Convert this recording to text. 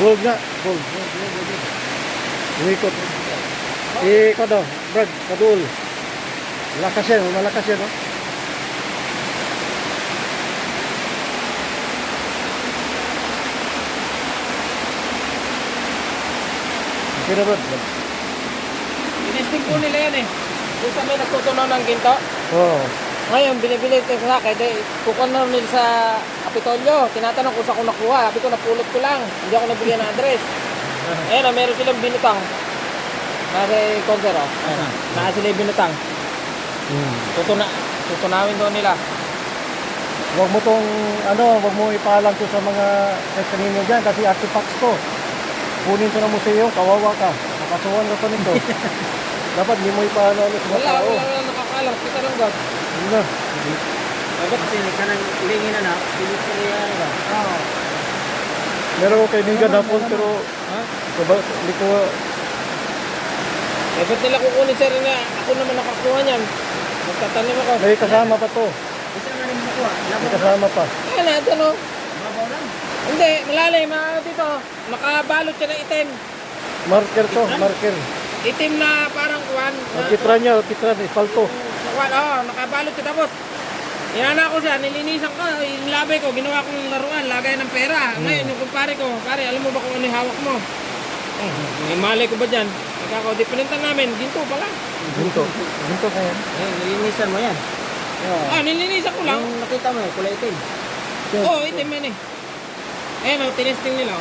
Gold nga, gold. Umikot. Ikaw daw, Brad, kadul. Malakas yan, no? Okay na, Brad. Tinesting po nila yan eh. Kung kami nagtutunaw ng ginto. Oo. Ngayon, binibili ito sa akin. Kukuha na nila sa Kapitolyo. Tinatanong kung saan ko nakuha. Sabi ko, napulot ko lang. Hindi ako nabigyan ng address. Ayan, meron silang binutang. Nasa counter, oh. Ayan, nasa sila yung binutang. Tutunawin doon nila. Huwag mo tong, huwag mo ipalam to sa mga kanino dyan kasi artifacts to. Kunin to ng museo, kawawa ka. Makasuhan ka pa nito. Dapat hindi mo ipalam sa mga tao. Wala nakakalam. Kita lang ba? Hindi na. Dapat kasi ka nang ilingin na pilit ko niya ba? Oo. Meron ko kaibigan na po, pero hindi ko. Eh, ba't nila kukunin sir na ako naman nakakuha niyan? Magtatanim ako. May kasama pa to. Isa na rin makuha. May kasama pa. Ayan na, ito no. Mabaw lang? Hindi, malalim. Dito, nakabalot siya ng itim. Marker to, marker. Itim na parang kuwan. Ang kitra niya, ispalto. Nakabalot siya tapos. Inana ko siya, nilinisan ko, inilabay ko, ginawa kong laruan, lagay ng pera. Ngayon, yung kumpare ko, pare, alam mo ba kung ano yung hawak mo? May malay ko ba dyan? Di pinuntan namin, ginto pala. Ginto ka yan. Nilinisan mo yan? Nilinisan ko lang. Yung nakita mo kulay itim. Oo, itim yan eh. Ayan tinesting nila.